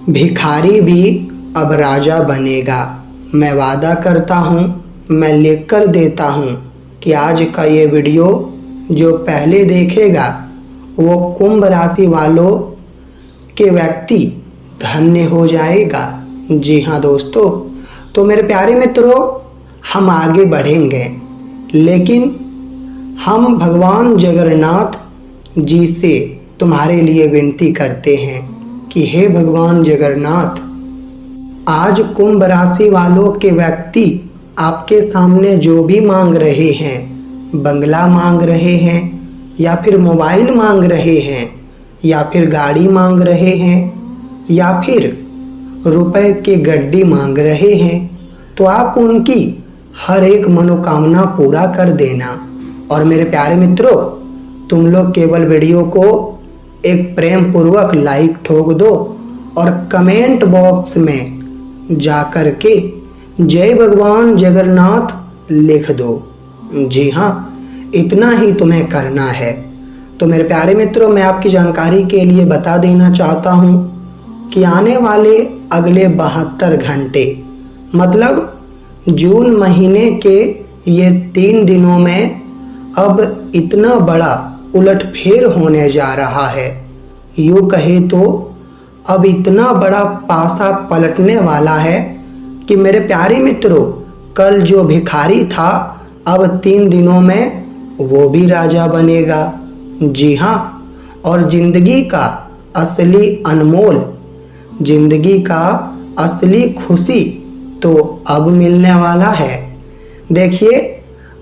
भिखारी भी अब राजा बनेगा। मैं वादा करता हूँ, मैं लिख कर देता हूँ कि आज का ये वीडियो जो पहले देखेगा वो कुंभ राशि वालों के व्यक्ति धन्य हो जाएगा। जी हाँ दोस्तों, तो मेरे प्यारे मित्रों, हम आगे बढ़ेंगे, लेकिन हम भगवान जगन्नाथ जी से तुम्हारे लिए विनती करते हैं कि हे भगवान जगन्नाथ, आज कुंभ राशि वालों के व्यक्ति आपके सामने जो भी मांग रहे हैं, बंगला मांग रहे हैं या फिर मोबाइल मांग रहे हैं या फिर गाड़ी मांग रहे हैं या फिर रुपए की गड्डी मांग रहे हैं, तो आप उनकी हर एक मनोकामना पूरा कर देना। और मेरे प्यारे मित्रों, तुम लोग केवल वीडियो को एक प्रेम पूर्वक लाइक ठोक दो और कमेंट बॉक्स में जा कर के जय भगवान जगन्नाथ लिख दो। जी हाँ, इतना ही तुम्हें करना है। तो मेरे प्यारे मित्रों, मैं आपकी जानकारी के लिए बता देना चाहता हूँ कि आने वाले अगले 72 घंटे मतलब जून महीने के ये 3 दिनों में अब इतना बड़ा उलटफेर होने जा रहा है। यूँ कहे तो अब इतना बड़ा पासा पलटने वाला है कि मेरे प्यारे मित्रों, कल जो भिखारी था अब 3 दिनों में वो भी राजा बनेगा। जी हाँ, और जिंदगी का असली अनमोल, जिंदगी का असली खुशी तो अब मिलने वाला है। देखिए,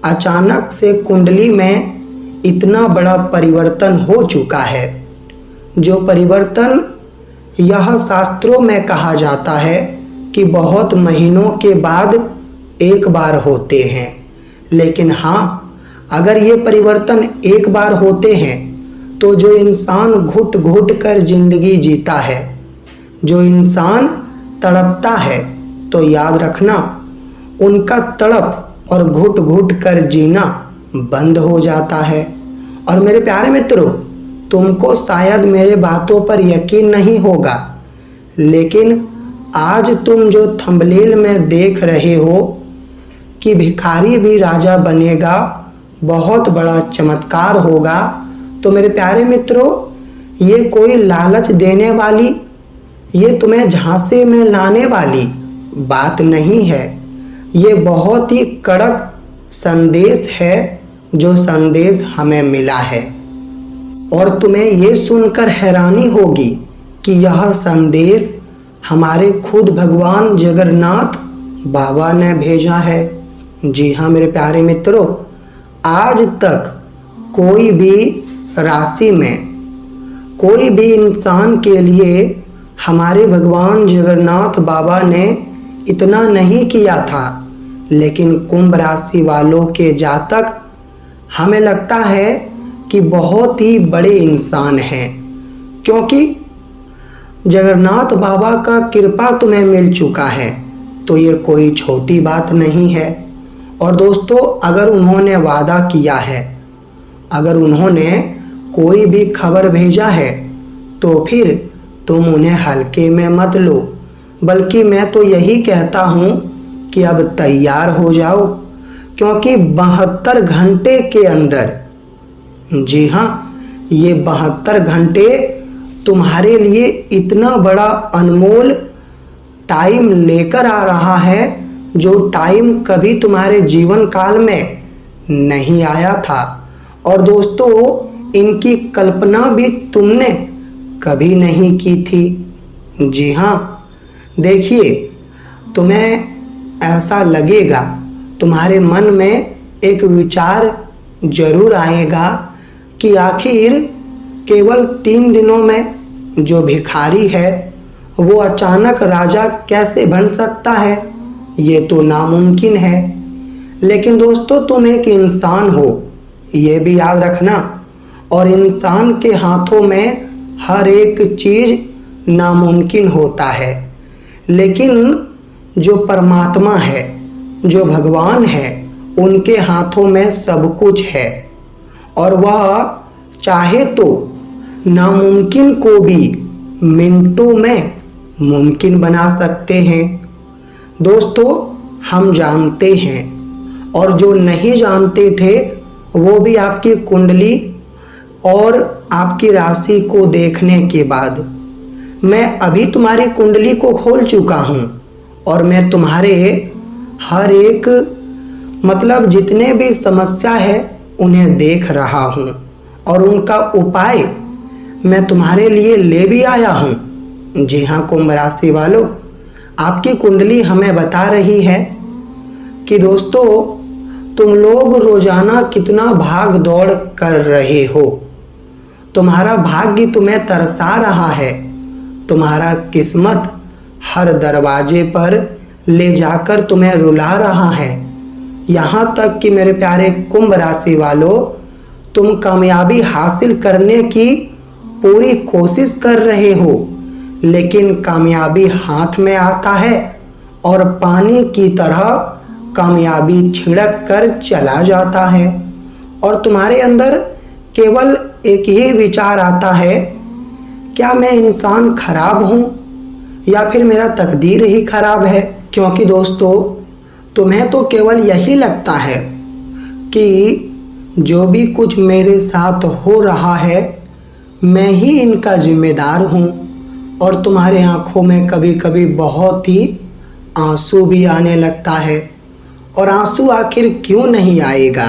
अचानक से कुंडली में इतना बड़ा परिवर्तन हो चुका है, जो परिवर्तन यह शास्त्रों में कहा जाता है कि बहुत महीनों के बाद एक बार होते हैं। लेकिन हाँ, अगर ये परिवर्तन एक बार होते हैं तो जो इंसान घुट घुट कर जिंदगी जीता है, जो इंसान तड़पता है, तो याद रखना उनका तड़प और घुट घुट कर जीना बंद हो जाता है। और मेरे प्यारे मित्रों, तुमको शायद मेरे बातों पर यकीन नहीं होगा, लेकिन आज तुम जो थंबनेल में देख रहे हो कि भिखारी भी राजा बनेगा, बहुत बड़ा चमत्कार होगा, तो मेरे प्यारे मित्रों, ये कोई लालच देने वाली, ये तुम्हें झांसे में लाने वाली बात नहीं है। ये बहुत ही कड़क संदेश है, जो संदेश हमें मिला है। और तुम्हें ये सुनकर हैरानी होगी कि यह संदेश हमारे खुद भगवान जगन्नाथ बाबा ने भेजा है। जी हाँ मेरे प्यारे मित्रों, आज तक कोई भी राशि में कोई भी इंसान के लिए हमारे भगवान जगन्नाथ बाबा ने इतना नहीं किया था, लेकिन कुंभ राशि वालों के जातक हमें लगता है कि बहुत ही बड़े इंसान हैं, क्योंकि जगन्नाथ बाबा का कृपा तुम्हें मिल चुका है, तो ये कोई छोटी बात नहीं है। और दोस्तों, अगर उन्होंने वादा किया है, अगर उन्होंने कोई भी खबर भेजा है, तो फिर तुम उन्हें हल्के में मत लो, बल्कि मैं तो यही कहता हूँ कि अब तैयार हो जाओ, क्योंकि 72 घंटे के अंदर, जी हाँ, ये 72 घंटे तुम्हारे लिए इतना बड़ा अनमोल टाइम लेकर आ रहा है, जो टाइम कभी तुम्हारे जीवन काल में नहीं आया था। और दोस्तों, इनकी कल्पना भी तुमने कभी नहीं की थी। जी हाँ, देखिए, तुम्हें ऐसा लगेगा, तुम्हारे मन में एक विचार जरूर आएगा कि आखिर केवल 3 दिनों में जो भिखारी है वो अचानक राजा कैसे बन सकता है, ये तो नामुमकिन है। लेकिन दोस्तों, तुम एक इंसान हो, ये भी याद रखना, और इंसान के हाथों में हर एक चीज़ नामुमकिन होता है, लेकिन जो परमात्मा है, जो भगवान है, उनके हाथों में सब कुछ है, और वह चाहे तो नामुमकिन को भी मिनटों में मुमकिन बना सकते हैं। दोस्तों, हम जानते हैं और जो नहीं जानते थे वो भी आपकी कुंडली और आपकी राशि को देखने के बाद मैं अभी तुम्हारी कुंडली को खोल चुका हूँ और मैं तुम्हारे हर एक मतलब जितने भी समस्या है उन्हें देख रहा हूँ और उनका उपाय मैं तुम्हारे लिए ले भी आया हूँ। जी हाँ कुंभ राशि वालों, आपकी कुंडली हमें बता रही है कि दोस्तों तुम लोग रोजाना कितना भाग दौड़ कर रहे हो। तुम्हारा भाग्य तुम्हें तरसा रहा है, तुम्हारा किस्मत हर दरवाजे पर ले जाकर तुम्हें रुला रहा है। यहाँ तक कि मेरे प्यारे कुंभ राशि वालों, तुम कामयाबी हासिल करने की पूरी कोशिश कर रहे हो, लेकिन कामयाबी हाथ में आता है और पानी की तरह कामयाबी छिड़क कर चला जाता है और तुम्हारे अंदर केवल एक ही विचार आता है, क्या मैं इंसान खराब हूँ या फिर मेरा तकदीर ही खराब है। क्योंकि दोस्तों तुम्हें तो केवल यही लगता है कि जो भी कुछ मेरे साथ हो रहा है मैं ही इनका जिम्मेदार हूँ और तुम्हारे आंखों में कभी कभी बहुत ही आंसू भी आने लगता है। और आंसू आखिर क्यों नहीं आएगा,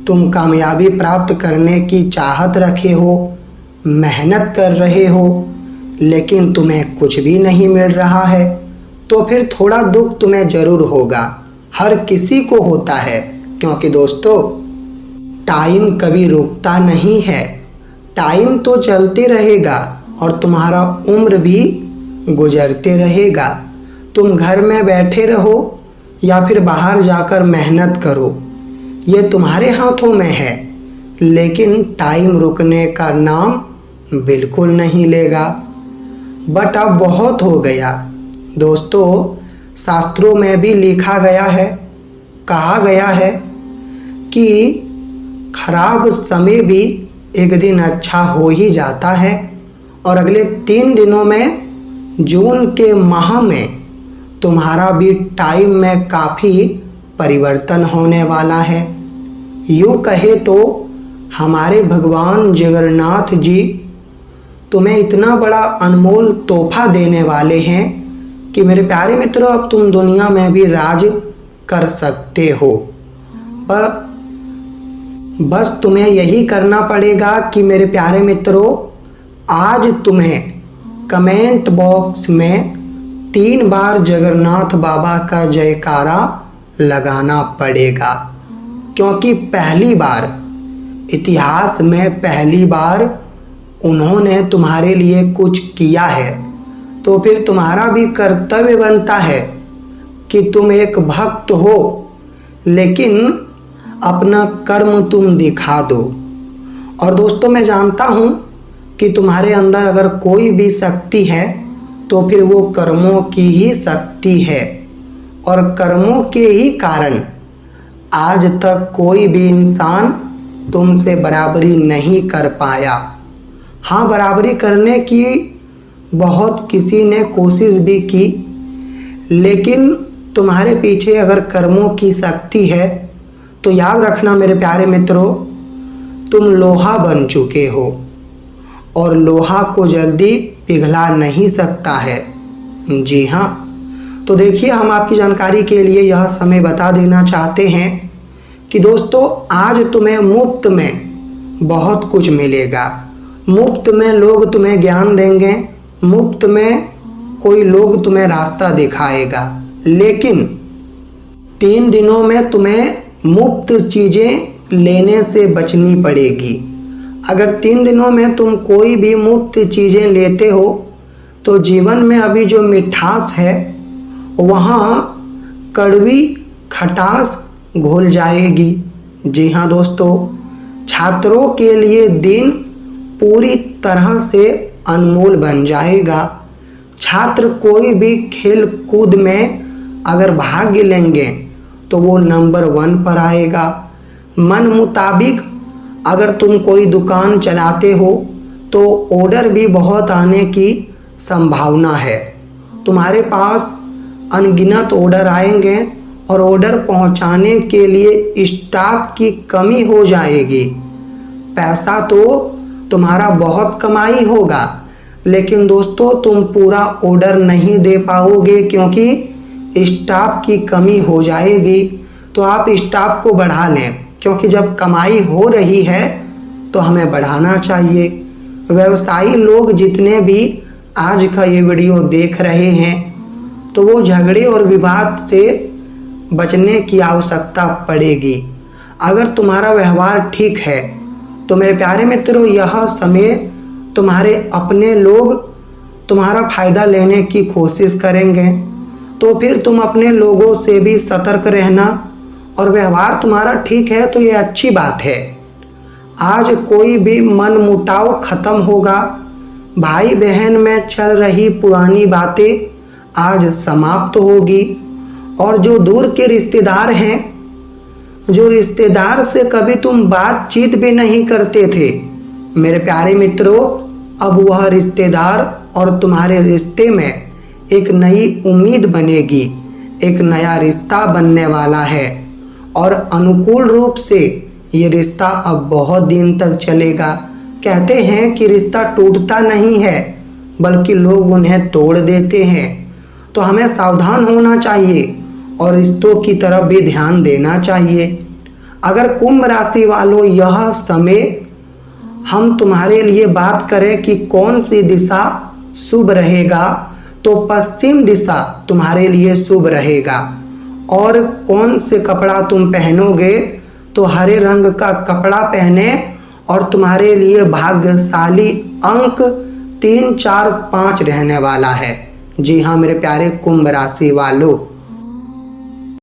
तुम कामयाबी प्राप्त करने की चाहत रखे हो, मेहनत कर रहे हो, लेकिन तुम्हें कुछ भी नहीं मिल रहा है तो फिर थोड़ा दुख तुम्हें जरूर होगा। हर किसी को होता है, क्योंकि दोस्तों टाइम कभी रुकता नहीं है, टाइम तो चलते रहेगा और तुम्हारा उम्र भी गुजरते रहेगा। तुम घर में बैठे रहो या फिर बाहर जाकर मेहनत करो, ये तुम्हारे हाथों में है, लेकिन टाइम रुकने का नाम बिल्कुल नहीं लेगा। बट अब बहुत हो गया दोस्तों, शास्त्रों में भी लिखा गया है, कहा गया है कि खराब समय भी एक दिन अच्छा हो ही जाता है और अगले 3 दिनों में जून के माह में तुम्हारा भी टाइम में काफ़ी परिवर्तन होने वाला है। यूँ कहे तो हमारे भगवान जगन्नाथ जी तुम्हें इतना बड़ा अनमोल तोहफा देने वाले हैं कि मेरे प्यारे मित्रों अब तुम दुनिया में भी राज कर सकते हो। बस तुम्हें यही करना पड़ेगा कि मेरे प्यारे मित्रों आज तुम्हें कमेंट बॉक्स में 3 बार जगन्नाथ बाबा का जयकारा लगाना पड़ेगा, क्योंकि पहली बार इतिहास में पहली बार उन्होंने तुम्हारे लिए कुछ किया है, तो फिर तुम्हारा भी कर्तव्य बनता है कि तुम एक भक्त हो लेकिन अपना कर्म तुम दिखा दो। और दोस्तों मैं जानता हूँ कि तुम्हारे अंदर अगर कोई भी शक्ति है तो फिर वो कर्मों की ही शक्ति है और कर्मों के ही कारण आज तक कोई भी इंसान तुमसे बराबरी नहीं कर पाया। हाँ, बराबरी करने की बहुत किसी ने कोशिश भी की, लेकिन तुम्हारे पीछे अगर कर्मों की शक्ति है तो याद रखना मेरे प्यारे मित्रों, तुम लोहा बन चुके हो और लोहा को जल्दी पिघला नहीं सकता है। जी हाँ, तो देखिए हम आपकी जानकारी के लिए यह समय बता देना चाहते हैं कि दोस्तों आज तुम्हें मुफ्त में बहुत कुछ मिलेगा। मुफ्त में लोग तुम्हें ज्ञान देंगे, मुफ्त में कोई लोग तुम्हें रास्ता दिखाएगा, लेकिन 3 दिनों में तुम्हें मुफ्त चीज़ें लेने से बचनी पड़ेगी। अगर 3 दिनों में तुम कोई भी मुफ्त चीज़ें लेते हो तो जीवन में अभी जो मिठास है वहाँ कड़वी खटास घुल जाएगी। जी हाँ दोस्तों, छात्रों के लिए दिन पूरी तरह से अनमोल बन जाएगा। छात्र कोई भी खेल कूद में अगर भाग लेंगे तो वो नंबर 1 पर आएगा। मन मुताबिक अगर तुम कोई दुकान चलाते हो तो ऑर्डर भी बहुत आने की संभावना है। तुम्हारे पास अनगिनत ऑर्डर आएंगे और ऑर्डर पहुंचाने के लिए स्टाफ की कमी हो जाएगी। पैसा तो तुम्हारा बहुत कमाई होगा, लेकिन दोस्तों तुम पूरा ऑर्डर नहीं दे पाओगे क्योंकि स्टाफ की कमी हो जाएगी। तो आप स्टाफ को बढ़ा लें, क्योंकि जब कमाई हो रही है तो हमें बढ़ाना चाहिए। व्यवसायी लोग जितने भी आज का ये वीडियो देख रहे हैं, तो वो झगड़े और विवाद से बचने की आवश्यकता पड़ेगी। अगर तुम्हारा व्यवहार ठीक है तो मेरे प्यारे मित्रों, यह समय तुम्हारे अपने लोग तुम्हारा फायदा लेने की कोशिश करेंगे। तो फिर तुम अपने लोगों से भी सतर्क रहना, और व्यवहार तुम्हारा ठीक है तो ये अच्छी बात है। आज कोई भी मन मुटाव खत्म होगा। भाई बहन में चल रही पुरानी बातें आज समाप्त होगी। और जो दूर के रिश्तेदार हैं, जो रिश्तेदार से कभी तुम बातचीत भी नहीं करते थे, मेरे प्यारे मित्रों, अब वह रिश्तेदार और तुम्हारे रिश्ते में एक नई उम्मीद बनेगी। एक नया रिश्ता बनने वाला है और अनुकूल रूप से ये रिश्ता अब बहुत दिन तक चलेगा। कहते हैं कि रिश्ता टूटता नहीं है, बल्कि लोग उन्हें तोड़ देते हैं। तो हमें सावधान होना चाहिए और रिश्तों की तरफ भी ध्यान देना चाहिए। अगर कुंभ राशि वालों, यह समय हम तुम्हारे लिए बात करें कि कौन सी दिशा शुभ रहेगा, तो पश्चिम दिशा तुम्हारे लिए शुभ रहेगा। और कौन से कपड़ा तुम पहनोगे, तो हरे रंग का कपड़ा पहने और तुम्हारे लिए भाग्यशाली अंक 3, 4, 5 रहने वाला है। जी हाँ मेरे प्यारे कुंभ राशि वालों।